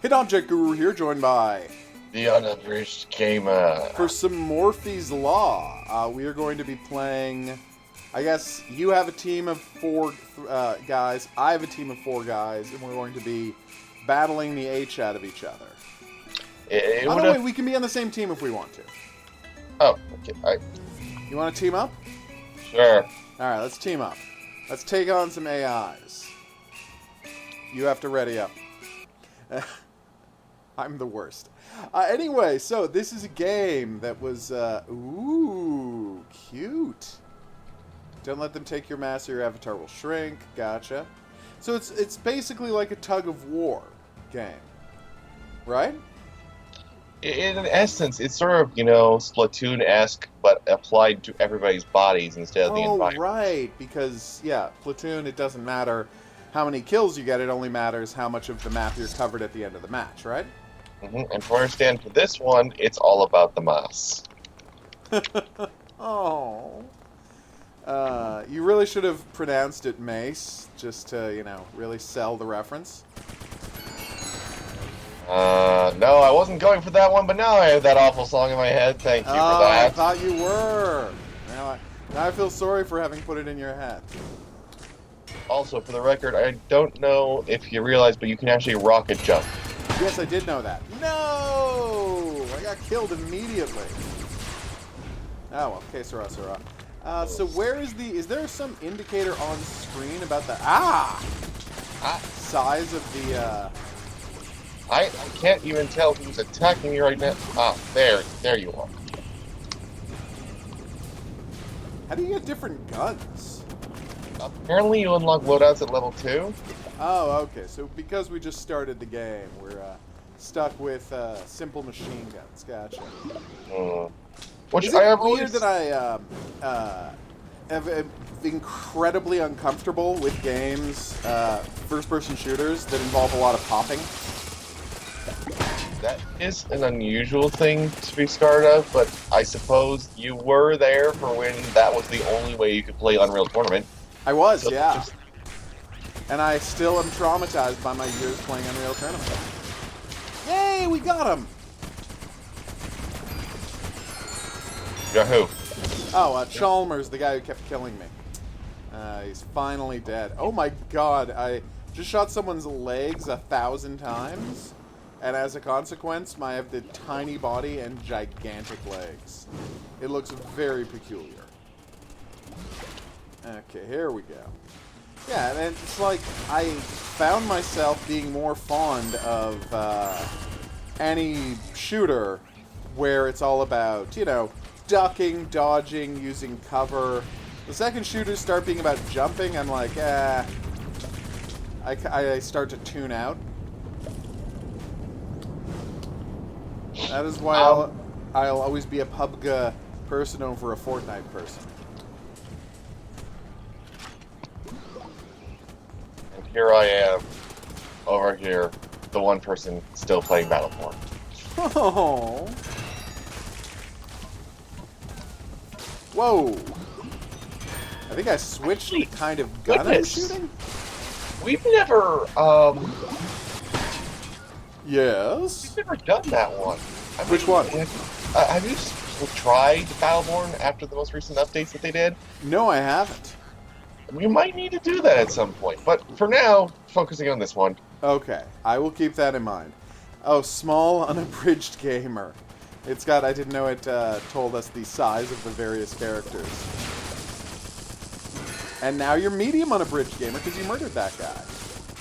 Hit Object Guru here, joined by... The Unabridged Gamer. For some Morphies Law, we are going to be playing... I guess you have a team of 4 guys, I have a team of 4 guys, and we're going to be battling the H out of each other. By the way, we can be on the same team if we want to. Oh, okay. You want to team up? Sure. Alright, let's team up. Let's take on some AIs. You have to ready up. I'm the worst. Anyway, so this is a game that was, ooh, cute. Don't let them take your mass or your avatar will shrink. Gotcha. So it's basically like a tug of war game. Right? In essence, it's sort of, Splatoon-esque, but applied to everybody's bodies instead of the environment. Oh, right. Because, yeah, Platoon, it doesn't matter how many kills you get. It only matters how much of the map you're covered at the end of the match, right? Mm-hmm. And to understand for this one, it's all about the mass. Oh. You really should have pronounced it Mace, just to, really sell the reference. No, I wasn't going for that one, but now I have that awful song in my head. Thank you for that. I thought you were. Now I feel sorry for having put it in your head. Also, for the record, I don't know if you realize, but you can actually rocket jump. Yes, I did know that. No! I got killed immediately. Oh, well, okay, Sarah. So where is is there some indicator on screen about the, size of the, I can't even tell who's attacking me right now. There you are. How do you get different guns? Apparently you unlock loadouts at level 2. Oh, okay. So because we just started the game, we're stuck with simple machine guns. Gotcha. Which Is it weird that I am incredibly uncomfortable with games, first-person shooters that involve a lot of popping? That is an unusual thing to be scared of, but I suppose you were there for when that was the only way you could play Unreal Tournament. I was, yeah. And I still am traumatized by my years playing Unreal Tournament. Yay, we got him! Yahoo! Oh, Chalmers, the guy who kept killing me. He's finally dead. Oh my god, I just shot someone's legs 1,000 times, and as a consequence, I have the tiny body and gigantic legs. It looks very peculiar. Okay, here we go. Yeah, and it's like I found myself being more fond of any shooter where it's all about, ducking, dodging, using cover. The second shooters start being about jumping, I'm like, I start to tune out. That is why I'll always be a PUBG person over a Fortnite person. And here I am, over here, the one person still playing Battleborn. Oh. Whoa. I think I switched the kind of gun I'm shooting. We've never, Yes? We've never done that one. Which one? Have you tried Battleborn after the most recent updates that they did? No, I haven't. We might need to do that at some point, but for now, focusing on this one. Okay, I will keep that in mind. Oh, small, unabridged gamer. It's got, I didn't know it told us the size of the various characters. And now you're medium unabridged gamer because you murdered that guy.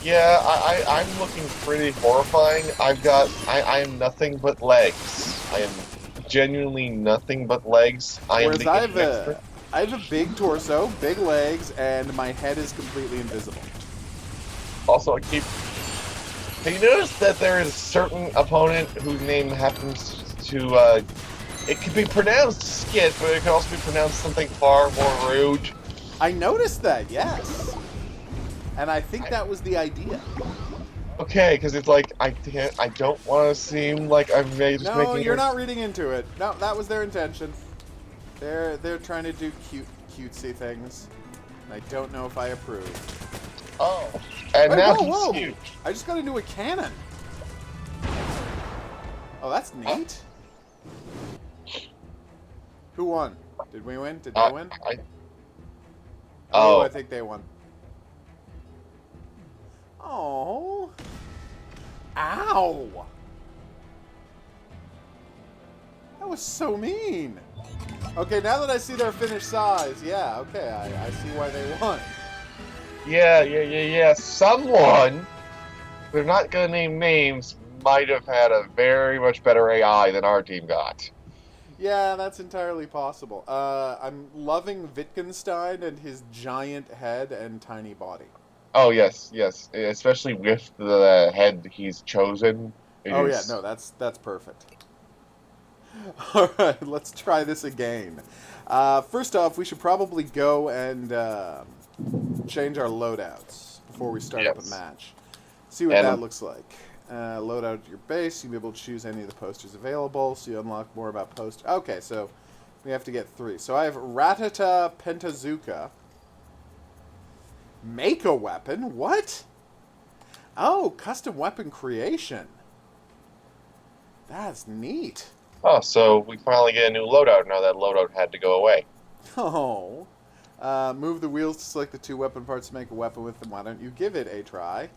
Yeah, I'm looking pretty horrifying. I am nothing but legs. I am genuinely nothing but legs. Whereas I have a big torso, big legs, and my head is completely invisible. Also, have you noticed that there is a certain opponent whose name happens to, it could be pronounced Skit, but it could also be pronounced something far more rude. I noticed that, yes. And I think that was the idea. Okay, because it's like, I don't want to seem like I'm just making... No, you're not reading into it. No, that was their intention. They're trying to do cutesy things. I don't know if I approve. Oh, and now whoa. he's huge. I just got into a cannon. Oh, that's neat. Who won? Did we win? Did they win? Oh, I think they won. Oh. Ow. That was so mean. Okay, now that I see their finished size, yeah, okay, I see why they won. Yeah. Someone, they're not going to name names, might have had a very much better AI than our team got. Yeah, that's entirely possible. I'm loving Wittgenstein and his giant head and tiny body. Oh, yes. Especially with the head he's chosen. Oh yeah, no, that's perfect. All right, let's try this again. First off, we should probably go and change our loadouts before we start up a match. See what that looks like. Load out your base. You'll be able to choose any of the posters available, so you unlock more about posters. Okay, so we have to get 3. So I have Ratata Pentazuka. Make a weapon? What? Oh, custom weapon creation. That's neat. Oh, so we finally get a new loadout now that loadout had to go away. Oh. Move the wheels to select the 2 weapon parts to make a weapon with them. Why don't you give it a try?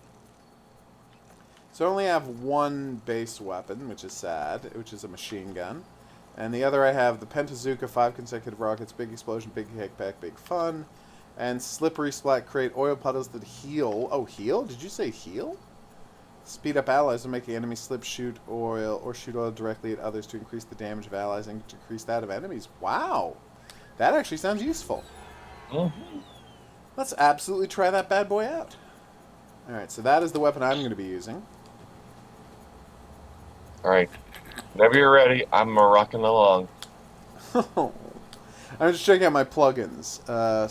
So I only have 1 base weapon, which is sad, which is a machine gun. And the other I have the Pentazuka, 5 consecutive rockets, big explosion, big kickback, big fun. And slippery splat, create oil puddles that heal. Oh, heal? Did you say heal? Speed up allies and make the enemy slip, shoot oil, or shoot oil directly at others to increase the damage of allies and decrease that of enemies. Wow. That actually sounds useful. Mm-hmm. Let's absolutely try that bad boy out. Alright, so that is the weapon I'm going to be using. Alright. Whenever you're ready, I'm rocking along. I'm just checking out my plugins.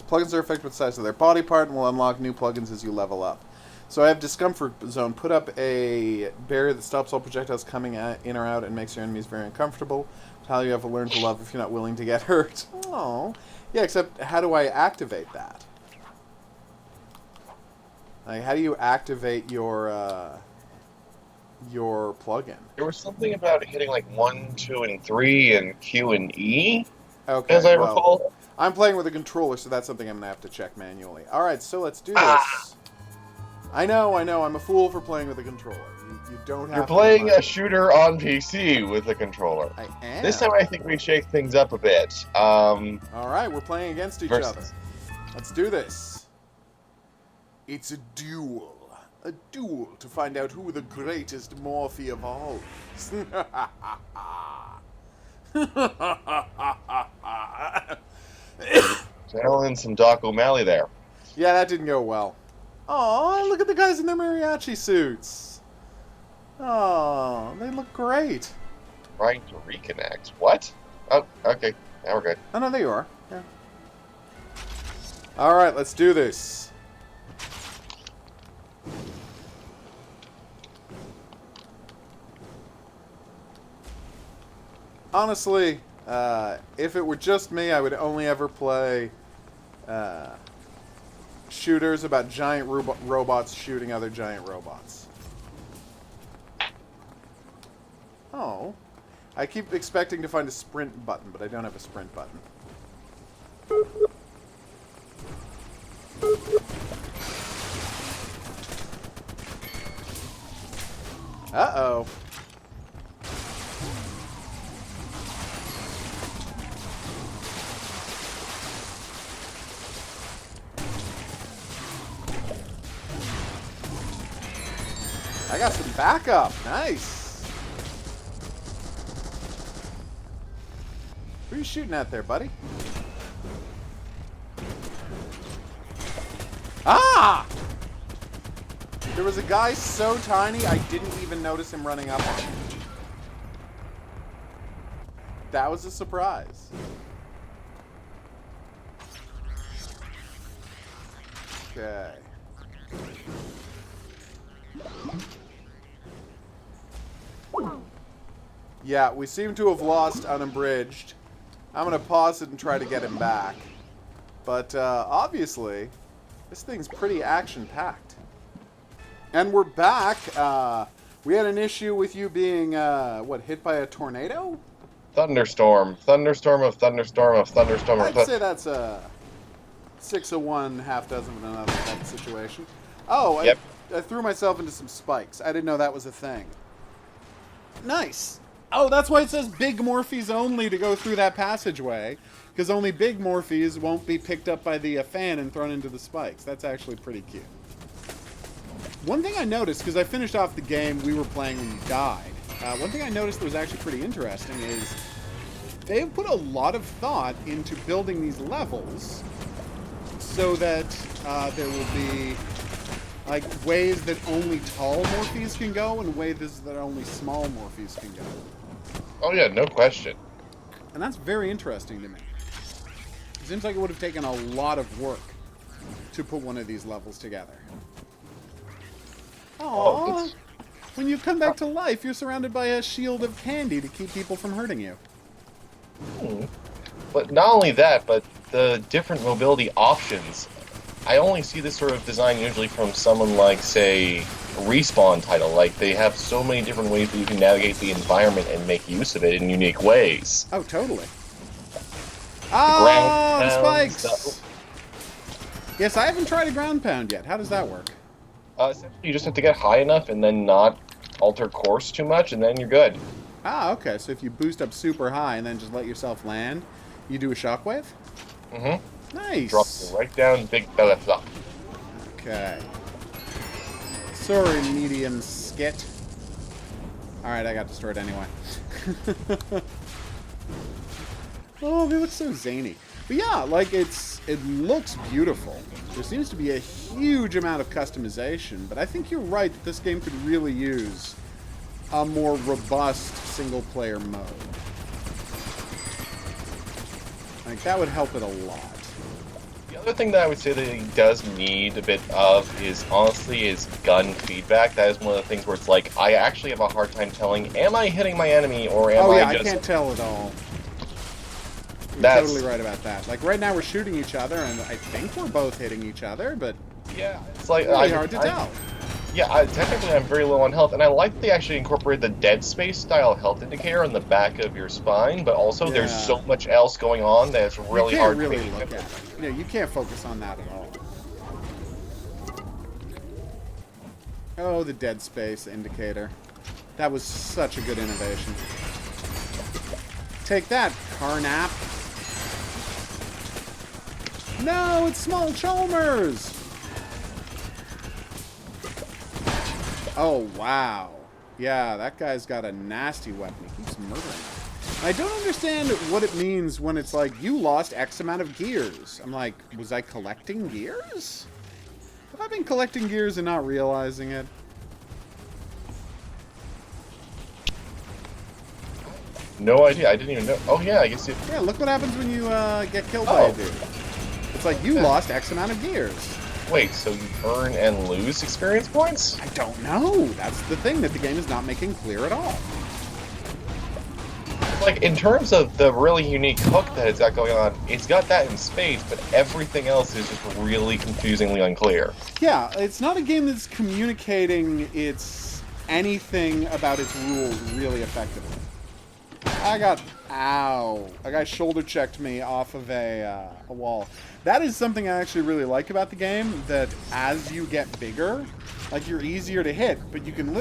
Plugins are affected with the size of their body part and will unlock new plugins as you level up. So I have Discomfort Zone. Put up a barrier that stops all projectiles coming in or out and makes your enemies very uncomfortable. How you have to learn to love if you're not willing to get hurt. Oh. Yeah, except how do I activate that? Like, how do you activate your plugin? There was something about hitting like 1, 2, and 3 and Q and E, okay, as I recall. I'm playing with a controller, so that's something I'm going to have to check manually. Alright, so let's do this. I know, I'm a fool for playing with a controller. You don't have You're playing a shooter on PC with a controller. I am. This time I think we shake things up a bit. Alright, we're playing against each other. Let's do this. It's a duel. A duel to find out who the greatest Morphy of all is. Channeling some Doc O'Malley there. Yeah, that didn't go well. Aw, look at the guys in their mariachi suits. Oh, they look great. Trying to reconnect. What? Oh, okay. Now we're good. Oh, no, there you are. Yeah. Alright, let's do this. Honestly, if it were just me, I would only ever play shooters about giant robots shooting other giant robots. Oh. I keep expecting to find a sprint button, but I don't have a sprint button. Uh-oh. I got some backup. Nice. Who are you shooting at there, buddy? Ah! There was a guy so tiny, I didn't even notice him running up on me. That was a surprise. Okay. Yeah, we seem to have lost Unabridged. I'm going to pause it and try to get him back. But, obviously, this thing's pretty action-packed. And we're back. We had an issue with you being, hit by a tornado? Thunderstorm. Thunderstorm of thunderstorm of thunderstorm of I'd say that's a 6 of one, half dozen of another type of situation. Oh, Yep. I threw myself into some spikes. I didn't know that was a thing. Nice. Oh, that's why it says big Morphies only to go through that passageway. Because only big Morphies won't be picked up by the fan and thrown into the spikes. That's actually pretty cute. One thing I noticed, because I finished off the game we were playing when you died, one thing I noticed that was actually pretty interesting is they've put a lot of thought into building these levels so that there will be like ways that only tall Morphies can go and ways that only small Morphies can go. Oh yeah, no question. And that's very interesting to me. It seems like it would have taken a lot of work to put one of these levels together. Aww. When you come back to life, you're surrounded by a shield of candy to keep people from hurting you. But not only that, but the different mobility options. I only see this sort of design usually from someone like, say, a Respawn title. Like, they have so many different ways that you can navigate the environment and make use of it in unique ways. Oh, totally. Ground Spikes! stuff. Yes, I haven't tried a ground pound yet. How does that work? Essentially, you just have to get high enough and then not alter course too much, and then you're good. Ah, okay. So if you boost up super high and then just let yourself land, you do a shockwave? Mm-hmm. Nice. Drop you right down, big belly flop. Okay. Sorry, medium skit. Alright, I got destroyed anyway. Oh, they look so zany. But yeah, like, it looks beautiful. There seems to be a huge amount of customization, but I think you're right that this game could really use a more robust single-player mode. Like, that would help it a lot. The other thing that I would say that it does need a bit of is, honestly, is gun feedback. That is one of the things where it's like, I actually have a hard time telling, am I hitting my enemy, or am I just... I can't tell at all. You're That's totally right about that. Like, right now we're shooting each other, and I think we're both hitting each other, but yeah, it's like really hard to tell. Yeah, technically I'm very low on health, and I like that they actually incorporate the Dead Space style health indicator on the back of your spine, but also there's so much else going on that it's really hard to to really look at it. You know, you can't focus on that at all. Oh, the Dead Space indicator. That was such a good innovation. Take that, Carnap. No, it's Small Chalmers! Oh, wow. Yeah, that guy's got a nasty weapon. He keeps murdering. I don't understand what it means when it's like, you lost X amount of gears. I'm like, was I collecting gears? Have I been collecting gears and not realizing it? No idea, I didn't even know. Oh yeah, I guess it... Yeah, look what happens when you get killed by a dude. It's like, you lost X amount of gears. Wait, so you earn and lose experience points? I don't know. That's the thing that the game is not making clear at all. Like, in terms of the really unique hook that it's got going on, it's got that in spades, but everything else is just really confusingly unclear. Yeah, it's not a game that's communicating anything about its rules really effectively. Ow. A guy shoulder checked me off of a wall. That is something I actually really like about the game, that as you get bigger, like, you're easier to hit, but you can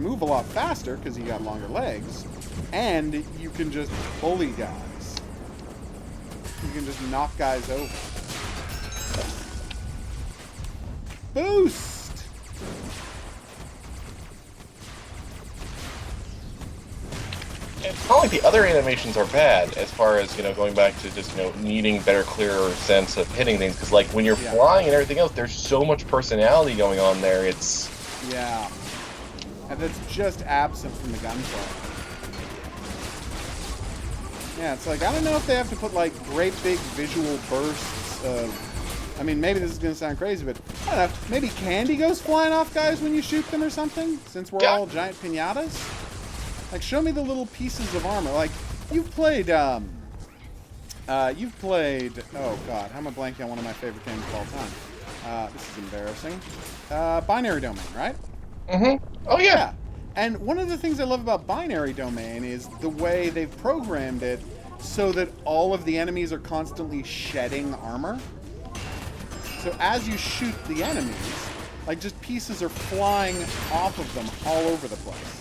move a lot faster because you got longer legs, and you can just bully guys. You can just knock guys over. Boost! It's not like the other animations are bad, as far as, going back to just, needing better, clearer sense of hitting things, because, like, when you're flying and everything else, there's so much personality going on there, it's... Yeah. And it's just absent from the gunplay. Yeah, it's like, I don't know if they have to put, like, great big visual bursts of... I mean, maybe this is going to sound crazy, but, I don't know, maybe candy goes flying off guys when you shoot them or something, since we're all giant piñatas? Like, show me the little pieces of armor. Like, you've played, oh god, how am I blanking on one of my favorite games of all time? This is embarrassing. Binary Domain, right? Mm-hmm. Oh, yeah. And one of the things I love about Binary Domain is the way they've programmed it so that all of the enemies are constantly shedding armor. So as you shoot the enemies, like just pieces are flying off of them all over the place.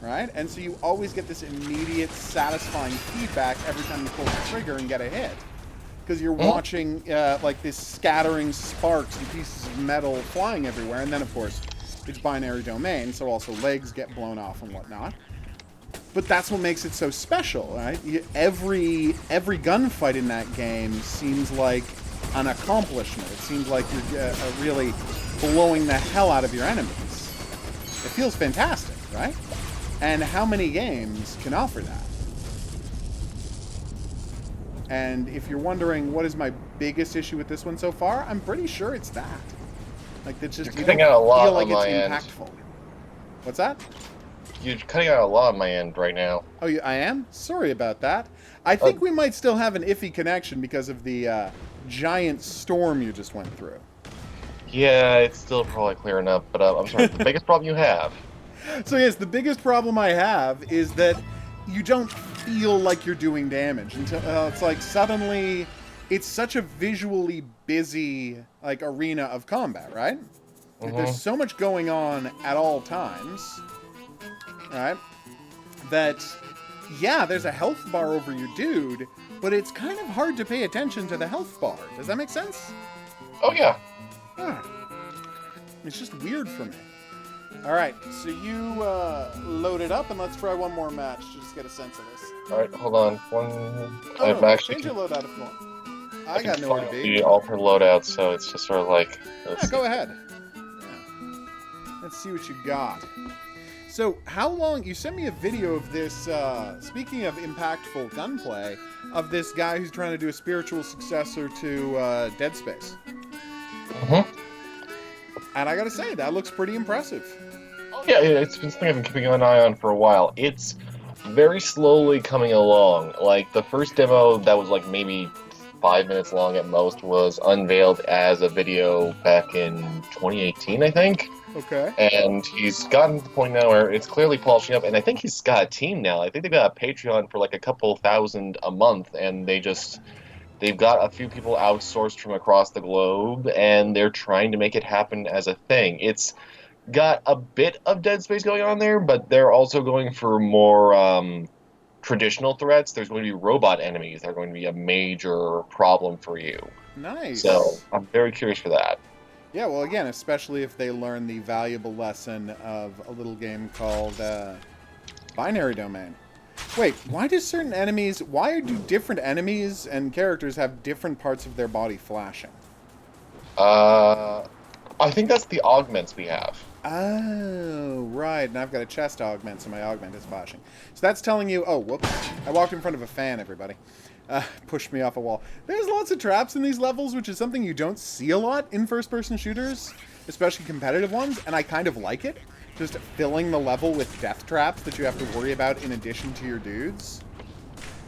Right? And so you always get this immediate, satisfying feedback every time you pull the trigger and get a hit. Because you're watching like this scattering sparks and pieces of metal flying everywhere. And then, of course, it's Binary Domain, so also legs get blown off and whatnot. But that's what makes it so special, right? Every gunfight in that game seems like an accomplishment. It seems like you're really blowing the hell out of your enemies. It feels fantastic, right? And how many games can offer that? And if you're wondering what is my biggest issue with this one so far, I'm pretty sure it's that. Like, that's just, you don't feel like it's impactful. What's that? You're cutting out a lot on my end right now. Oh, I am? Sorry about that. I think we might still have an iffy connection because of the giant storm you just went through. Yeah, it's still probably clearing up, but I'm sorry, the biggest problem you have. So yes, the biggest problem I have is that you don't feel like you're doing damage until it's like suddenly it's such a visually busy like arena of combat, right? Like, there's so much going on at all times, right? That yeah, there's a health bar over your dude, but it's kind of hard to pay attention to the health bar. Does that make sense? Oh yeah. It's just weird for me. All right, so you load it up, and let's try one more match to just get a sense of this. All right, hold on. Change your loadout if you want. I got nowhere to be. The alter loadout, so it's just sort of like. Yeah, go ahead. Yeah. Let's see what you got. So, how long? You sent me a video of this. Speaking of impactful gunplay, of this guy who's trying to do a spiritual successor to Dead Space. And I gotta say, that looks pretty impressive. Yeah, it's been something I've been keeping an eye on for a while. It's very slowly coming along. Like, the first demo that was like maybe 5 minutes long at most was unveiled as a video back in 2018, I think. Okay. And he's gotten to the point now where it's clearly polishing up, and I think he's got a team now. I think they've got a Patreon for like a couple thousand a month, and they've got a few people outsourced from across the globe, and they're trying to make it happen as a thing. It's got a bit of Dead Space going on there, but they're also going for more traditional threats. There's going to be robot enemies that are going to be a major problem for you. Nice. So I'm very curious for that. Yeah, well, again, especially if they learn the valuable lesson of a little game called Binary Domain. Wait, why do different enemies and characters have different parts of their body flashing? I think that's the augments we have. Oh, right. And I've got a chest augment, so my augment is flashing. So that's telling you... Oh, whoops. I walked in front of a fan, everybody. Pushed me off a wall. There's lots of traps in these levels, which is something you don't see a lot in first-person shooters, especially competitive ones, and I kind of like it. Just filling the level with death traps that you have to worry about in addition to your dudes.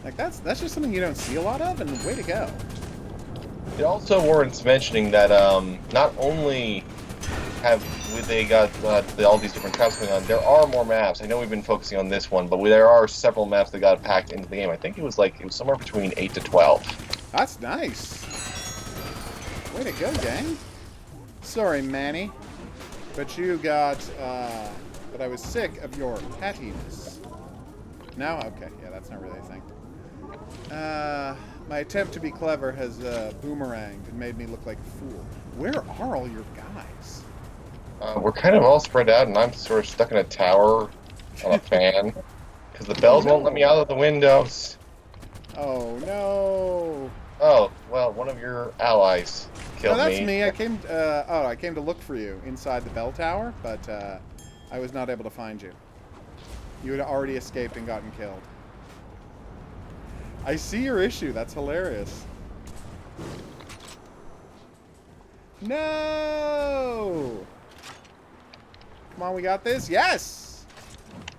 Like, that's just something you don't see a lot of, and way to go. It also warrants mentioning that not only have they got all these different traps going on, there are more maps. I know we've been focusing on this one, but there are several maps that got packed into the game. I think it was somewhere between 8 to 12. That's nice. Way to go, gang. Sorry, Manny. But you got, but I was sick of your pettiness. Now? Okay, yeah, that's not really a thing. My attempt to be clever has boomeranged and made me look like a fool. Where are all your guys? We're kind of all spread out, and I'm sort of stuck in a tower on a fan. Because the bells won't let me out of the windows. Oh, no. Oh, well, one of your allies killed me. No, that's me. I came to look for you inside the bell tower, but I was not able to find you. You had already escaped and gotten killed. I see your issue. That's hilarious. No! Come on, we got this. Yes!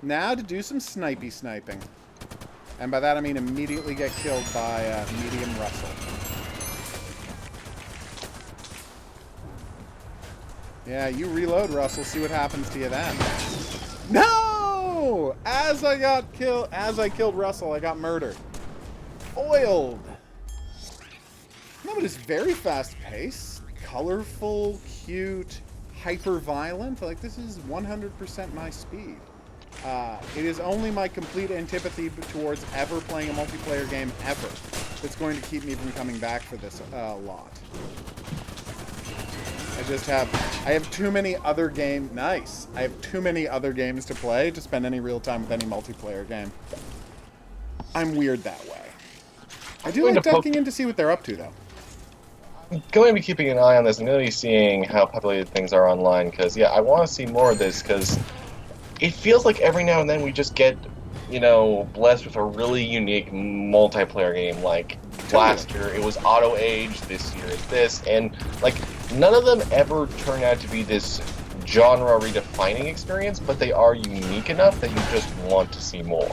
Now to do some sniping. And by that I mean immediately get killed by Medium Russell. Yeah, you reload, Russell. See what happens to you then. as I killed Russell, I got murdered. Foiled. No, but it's very fast-paced, colorful, cute, hyper-violent. Like, this is 100% my speed. It is only my complete antipathy towards ever playing a multiplayer game ever that's going to keep me from coming back for this lot. I have too many other games. Nice. I have too many other games to play to spend any real time with any multiplayer game. I'm weird that way. I do like ducking in to see what they're up to, though. I'm going to be keeping an eye on this. I'm going to be seeing how populated things are online, because, yeah, I want to see more of this, because it feels like every now and then we just get, you know, blessed with a really unique multiplayer game. Like, last year it was Auto Age, this year it's this, and, like, none of them ever turn out to be this genre-redefining experience, but they are unique enough that you just want to see more.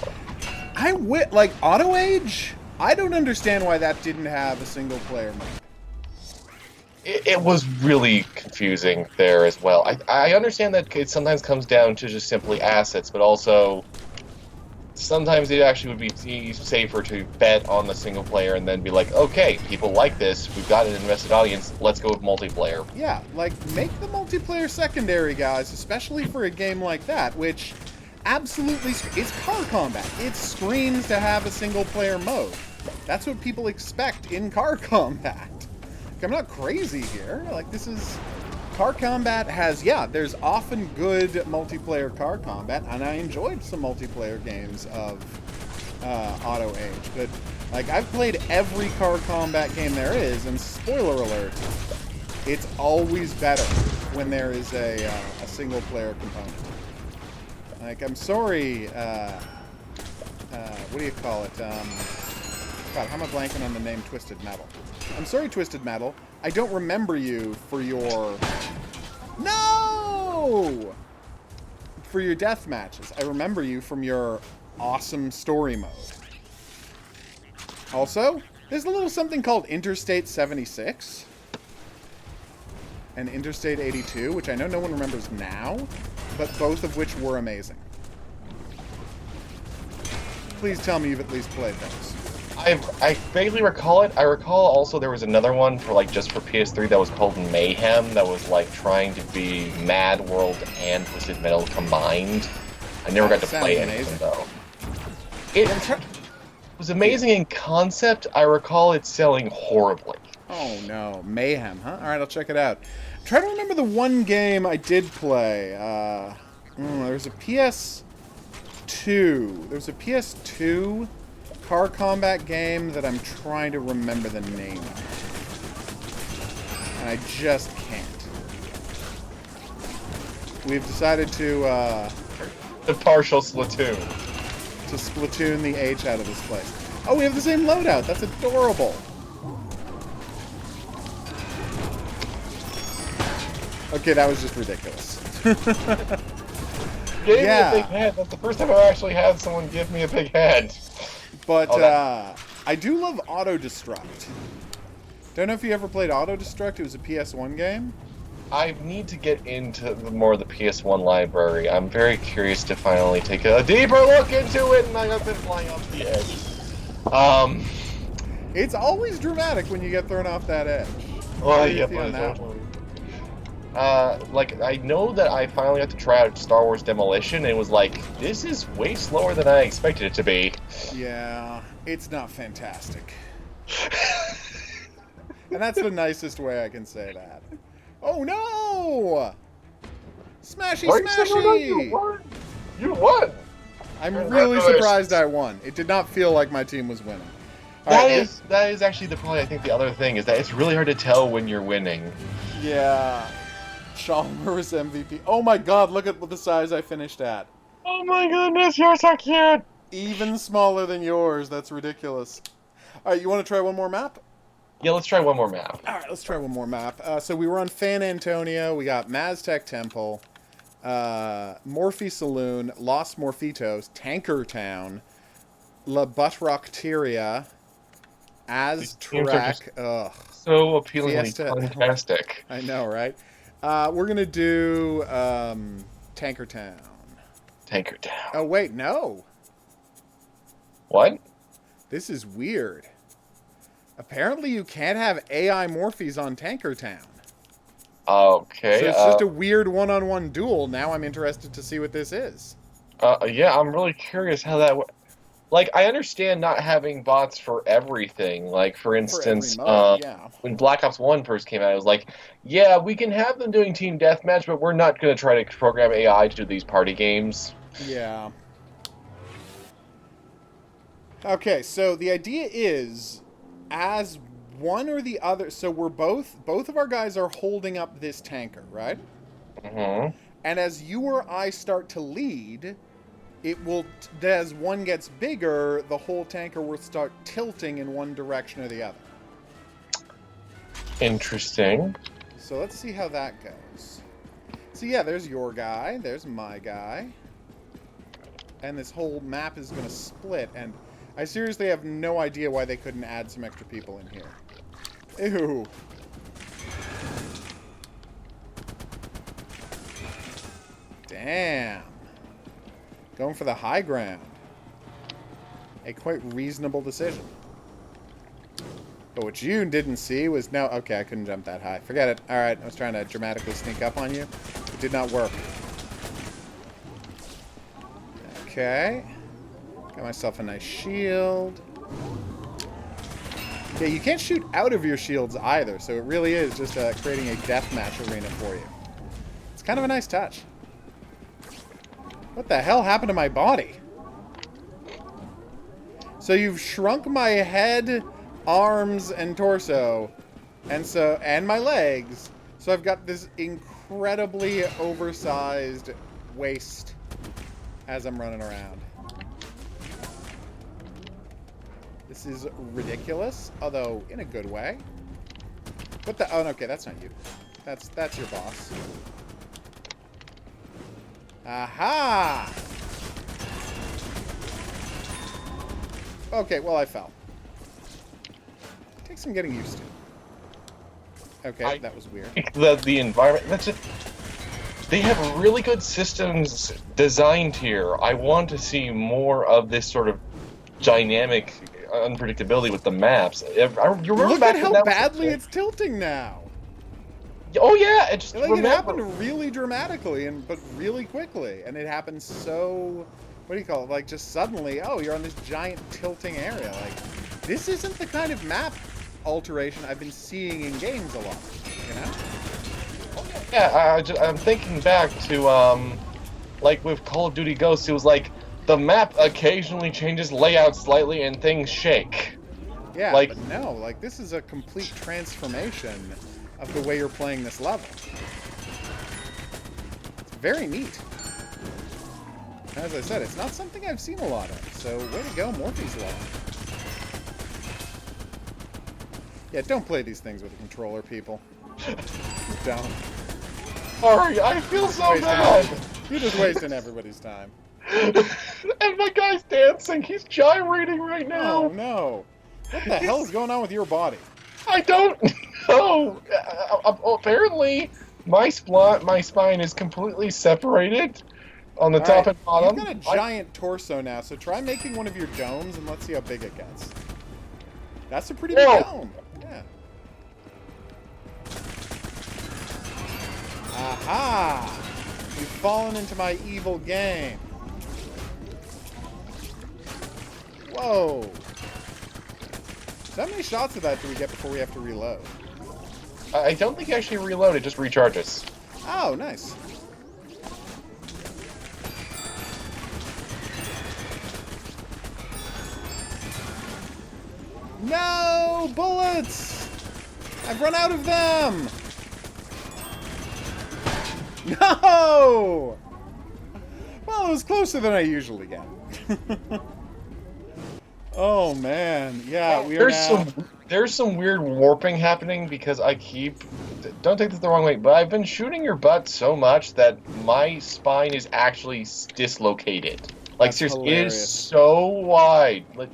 Like, Auto Age? I don't understand why that didn't have a single-player mode. It was really confusing there as well. I understand that it sometimes comes down to just simply assets, but also sometimes it actually would be safer to bet on the single player and then be like, okay, people like this, we've got an invested audience, let's go with multiplayer. Yeah, like, make the multiplayer secondary, guys, especially for a game like that, which absolutely, it's car combat. It screams to have a single player mode. That's what people expect in car combat. I'm not crazy here. Like, this is... Car combat has... Yeah, there's often good multiplayer car combat, and I enjoyed some multiplayer games of Auto Age. But, like, I've played every car combat game there is, and spoiler alert, it's always better when there is a single-player component. Like, I'm sorry... what do you call it? God, how am I blanking on the name Twisted Metal? I'm sorry, Twisted Metal. I don't remember you for your... No! For your death matches. I remember you from your awesome story mode. Also, there's a little something called Interstate 76 and Interstate 82, which I know no one remembers now, but both of which were amazing. Please tell me you've at least played those. I vaguely recall it. I recall also there was another one for, like, just for PS3 that was called Mayhem, that was, like, trying to be Mad World and Twisted Metal combined. I never got to play any of them, though. It was amazing in concept. I recall it selling horribly. Oh, no. Mayhem, huh? Alright, I'll check it out. I'm trying to remember the one game I did play. There was a PS2. There was a PS2... car combat game that I'm trying to remember the name of. And I just can't. We've decided to, The partial Splatoon. To Splatoon the H out of this place. Oh, we have the same loadout. That's adorable. Okay, that was just ridiculous. Gave me a big head. That's the first time I've actually had someone give me a big head. But, I do love Auto Destruct. Don't know if you ever played Auto Destruct. It was a PS1 game. I need to get into more of the PS1 library. I'm very curious to finally take a deeper look into it, and I've been flying off the edge. It's always dramatic when you get thrown off that edge. Oh, yeah, like, I know that I finally got to try out Star Wars Demolition, and it was like, this is way slower than I expected it to be. Yeah, it's not fantastic. And that's the nicest way I can say that. Oh no! Smashy, smashy! You won! I'm really surprised I won. It did not feel like my team was winning. That is actually probably, I think, the other thing, is that it's really hard to tell when you're winning. Yeah. Chalmers was MVP. Oh my god, look at the size I finished at. Oh my goodness, you're so cute! Even smaller than yours. That's ridiculous. Alright, you want to try one more map? Yeah, let's try one more map. Alright, let's try one more map. So we were on Fan Antonio, we got Maztec Temple, Morphe Saloon, Los Morfitos, Tanker Town, La Butrocteria, Aztrack, ugh. So appealingly Fiesta. fantastic. I know, right? We're gonna do Tanker Town. Tanker down. Oh, wait, no. What? This is weird. Apparently you can't have AI Morphies on Tanker Town. Okay. So it's just a weird one-on-one duel. Now I'm interested to see what this is. Yeah, I'm really curious how that. Like, I understand not having bots for everything. Like, for instance, every mode, yeah. when Black Ops 1 first came out, it was like, yeah, we can have them doing team deathmatch, but we're not going to try to program AI to do these party games. Yeah. Okay, so the idea is, as one or the other, so we're both of our guys are holding up this tanker, right? Mm-hmm. And as you or I start to lead, it will, as one gets bigger, the whole tanker will start tilting in one direction or the other. Interesting. So let's see how that goes. So yeah, there's your guy, there's my guy. And this whole map is going to split, and I seriously have no idea why they couldn't add some extra people in here. Ew. Damn. Going for the high ground. A quite reasonable decision. But what you didn't see was... No, okay, I couldn't jump that high. Forget it. Alright, I was trying to dramatically sneak up on you. It did not work. Okay. Got myself a nice shield. Yeah, you can't shoot out of your shields either, so it really is just creating a deathmatch arena for you. It's kind of a nice touch. What the hell happened to my body? So you've shrunk my head, arms, and torso, and my legs. So I've got this incredibly oversized waist as I'm running around. This is ridiculous, although in a good way. What the? Oh, okay, that's not you. That's your boss. Aha! Okay, well, I fell. Takes some getting used to. Okay, that was weird. The environment, that's it. They have really good systems designed here. I want to see more of this sort of dynamic unpredictability with the maps. You remember Look at how badly it's tilting now. Oh yeah, it just it happened really dramatically but really quickly, and it happened so, what do you call it? Like just suddenly, oh, you're on this giant tilting area. Like this isn't the kind of map alteration I've been seeing in games a lot. You know? Yeah, I'm thinking back to like with Call of Duty Ghosts, it was like the map occasionally changes layout slightly and things shake. Yeah, like, but no, like this is a complete transformation of the way you're playing this level. It's very neat. As I said, it's not something I've seen a lot of, so way to go, Morphies Law. Yeah, don't play these things with a controller, people. Don't. Sorry, I feel so bad. You're just wasting everybody's time. And my guy's dancing. He's gyrating right now. Oh, no. What the hell is going on with your body? I don't know. Apparently, my spine is completely separated on the top and bottom. You've got a giant torso now, so try making one of your domes and let's see how big it gets. That's a pretty big dome. Yeah. Aha! You've fallen into my evil game. Whoa! So how many shots of that do we get before we have to reload? I don't think you actually reload, it just recharges. Oh, nice. No! Bullets! I've run out of them! No! Well, it was closer than I usually get. Oh man, yeah, we are There's some weird warping happening because I keep... Don't take this the wrong way, but I've been shooting your butt so much that my spine is actually dislocated. Like, seriously, it is so wide. Like,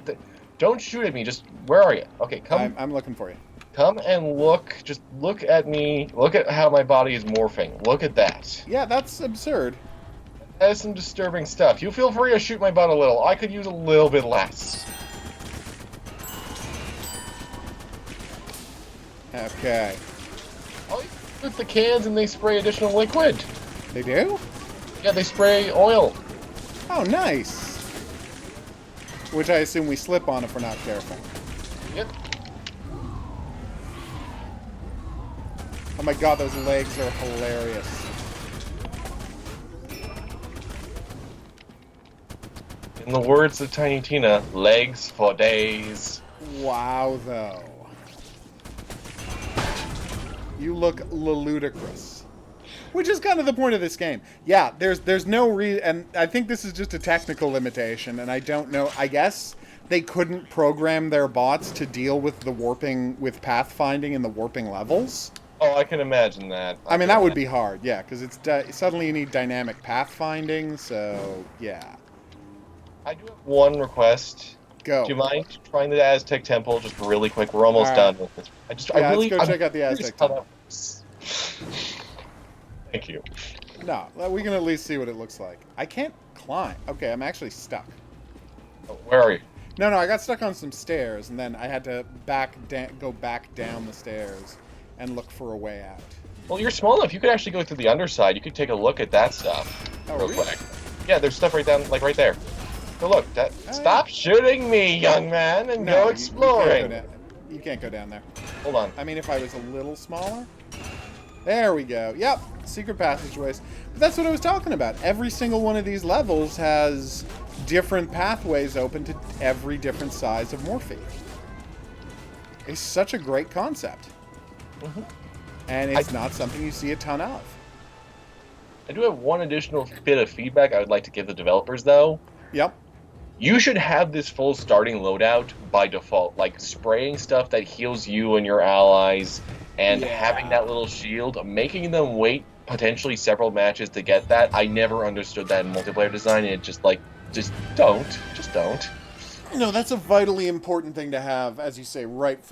don't shoot at me, just... Where are you? Okay, come... I'm looking for you. Come and look. Just look at me. Look at how my body is morphing. Look at that. Yeah, that's absurd. That is some disturbing stuff. You feel free to shoot my butt a little. I could use a little bit less. Okay. Oh, you put the cans and they spray additional liquid. They do? Yeah, they spray oil. Oh, nice. Which I assume we slip on if we're not careful. Yep. Oh my god, those legs are hilarious. In the words of Tiny Tina, legs for days. Wow, though. You look ludicrous. Which is kind of the point of this game. Yeah, there's no reason, and I think this is just a technical limitation, and I don't know, I guess they couldn't program their bots to deal with the warping, with pathfinding in the warping levels. Oh, I can imagine that. I mean, that would be hard, yeah, because it's suddenly you need dynamic pathfinding, so, yeah. I do have one request. Go. Do you mind trying the Aztec Temple just really quick? We're almost done with this. Let's go check out the Aztec Temple. Thank you. No, we can at least see what it looks like. I can't climb. Okay, I'm actually stuck. Oh, where are you? No, I got stuck on some stairs, and then I had to go back down the stairs and look for a way out. Well, you're small enough. You could actually go through the underside. You could take a look at that stuff real quick. Yeah, there's stuff right down, like right there. Go look. Stop shooting me, young man, and go exploring. You can't go down there. Hold on. I mean, if I was a little smaller. There we go. Yep, secret passageways. But that's what I was talking about. Every single one of these levels has different pathways open to every different size of Morphe. It's such a great concept. Mm-hmm. And it's not something you see a ton of. I do have one additional bit of feedback I would like to give the developers, though. Yep. You should have this full starting loadout by default, like spraying stuff that heals you and your allies, and having that little shield, making them wait potentially several matches to get that. I never understood that in multiplayer design, and it just don't. No, that's a vitally important thing to have, as you say, right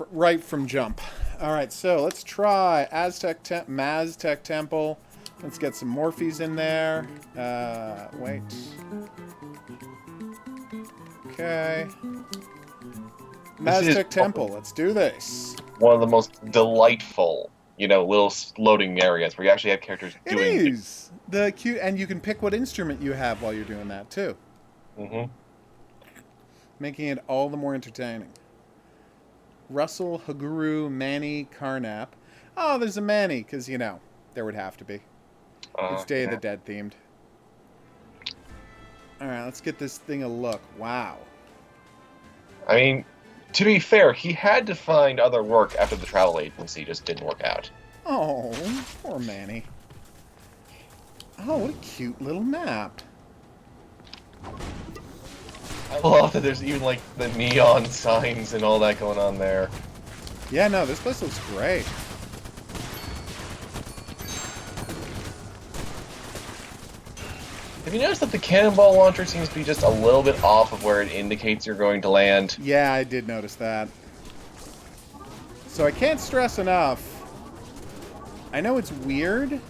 from jump. All right, so let's try Maztec Temple. Let's get some Morphies in there. Wait. Okay. Maztec Temple, let's do this. One of the most delightful, little loading areas where you actually have characters doing things. It is. The cute, and you can pick what instrument you have while you're doing that, too. Mm-hmm. Making it all the more entertaining. Russell, Haguru, Manny, Carnap. Oh, there's a Manny, because, there would have to be. It's Day of the Dead themed. Alright, let's get this thing a look. Wow. I mean, to be fair, he had to find other work after the travel agency just didn't work out. Oh, poor Manny. Oh, what a cute little map. I love that there's even, the neon signs and all that going on there. Yeah, no, this place looks great. Have you noticed that the cannonball launcher seems to be just a little bit off of where it indicates you're going to land? Yeah, I did notice that. So I can't stress enough. I know it's weird,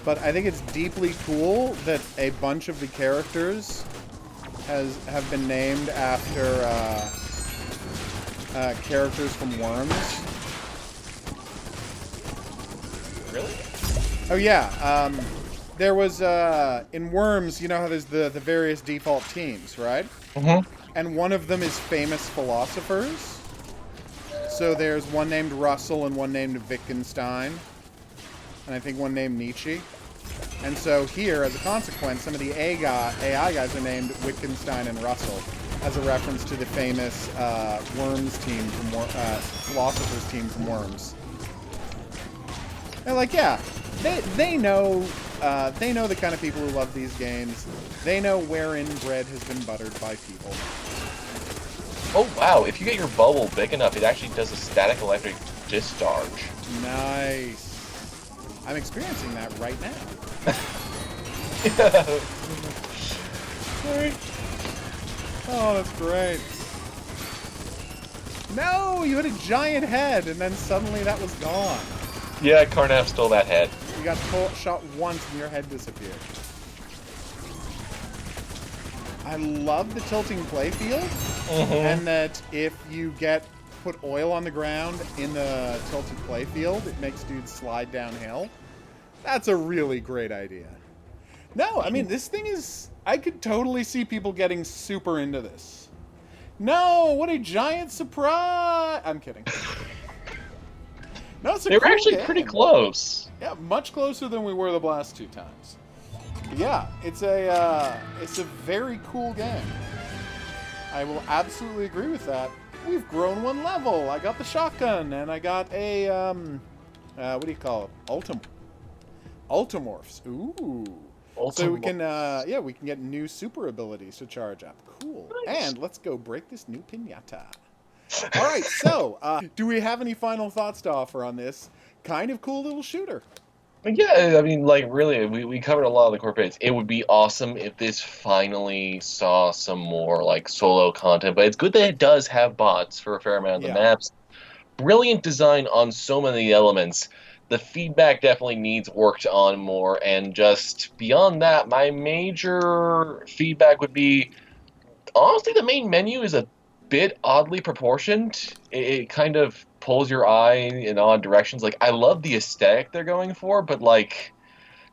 but I think it's deeply cool that a bunch of the characters have been named after characters from Worms. Really? Oh yeah. There was, in Worms, you know how there's the various default teams, right? Mm-hmm. And one of them is famous philosophers. So there's one named Russell and one named Wittgenstein. And I think one named Nietzsche. And so here, as a consequence, some of the AI guys are named Wittgenstein and Russell, as a reference to the famous Worms team from philosophers team from Worms. And yeah, they know the kind of people who love these games. They know wherein bread has been buttered by people. Oh wow! If you get your bubble big enough, it actually does a static electric discharge. Nice. I'm experiencing that right now. Oh, that's great. No, you had a giant head, and then suddenly that was gone. Yeah, Carnap stole that head. You got shot once, and your head disappeared. I love the tilting playfield, and that if you put oil on the ground in the tilted playfield, it makes dudes slide downhill. That's a really great idea. No, I mean, this thing is... I could totally see people getting super into this. No, what a giant surprise! I'm kidding. No, it's a They were cool actually game. pretty close. Yeah, much closer than we were the last 2 times. Yeah, it's a very cool game. I will absolutely agree with that. We've grown 1 level. I got the shotgun, and I got a what do you call it? Ultimorphs. Ooh. So we can we can get new super abilities to charge up. Cool. Nice. And let's go break this new piñata. All right. So, do we have any final thoughts to offer on this kind of cool little shooter? Yeah, I mean, like, really, we covered a lot of the core bits. It would be awesome if this finally saw some more, like, solo content, but it's good that it does have bots for a fair amount of the maps. Brilliant design on so many elements. The feedback definitely needs worked on more, and just beyond that, my major feedback would be, honestly, the main menu is a bit oddly proportioned. It kind of pulls your eye in odd directions. Like, I love the aesthetic they're going for, but, like,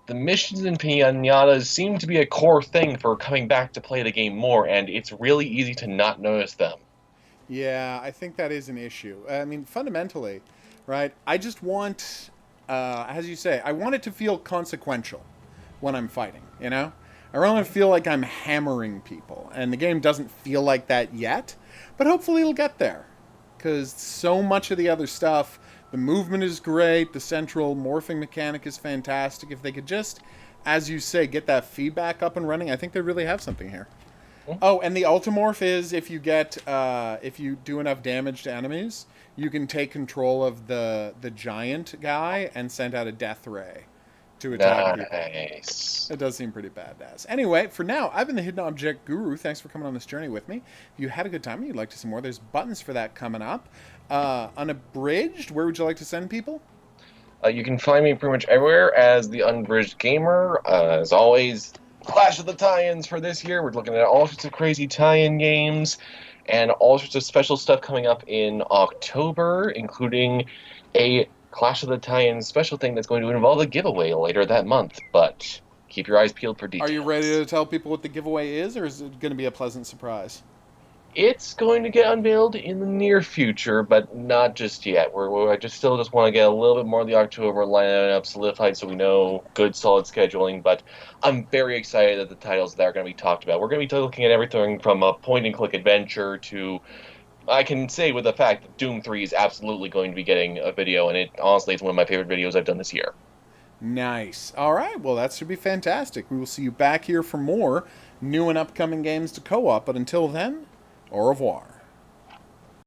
the missions in Piñatas seem to be a core thing for coming back to play the game more, and it's really easy to not notice them. Yeah, I think that is an issue. I mean, fundamentally, right, I just want, as you say, I want it to feel consequential when I'm fighting, you know? I really feel like I'm hammering people, and the game doesn't feel like that yet, but hopefully it'll get there. Because so much of the other stuff, the movement is great, the central morphing mechanic is fantastic. If they could just, as you say, get that feedback up and running, I think they really have something here. Oh, and the Ultimorph is if you do enough damage to enemies, you can take control of the giant guy and send out a death ray to attack people. Nice. It does seem pretty badass. Anyway, for now, I've been the Hidden Object Guru. Thanks for coming on this journey with me. If you had a good time and you'd like to see more, there's buttons for that coming up. Unabridged, where would you like to send people? You can find me pretty much everywhere as the Unabridged Gamer. As always, Clash of the Tie-ins for this year. We're looking at all sorts of crazy tie-in games and all sorts of special stuff coming up in October, including a Clash of the Tie-ins special thing that's going to involve a giveaway later that month. But keep your eyes peeled for details. Are you ready to tell people what the giveaway is, or is it going to be a pleasant surprise? It's going to get unveiled in the near future, but not just yet. I still just want to get a little bit more of the October lineup solidified so we know good, solid scheduling. But I'm very excited at the titles that are going to be talked about. We're going to be looking at everything from a point-and-click adventure to, I can say with the fact that Doom 3 is absolutely going to be getting a video, and honestly, it's one of my favorite videos I've done this year. Nice. All right. Well, that should be fantastic. We will see you back here for more new and upcoming games to co-op. But until then, au revoir.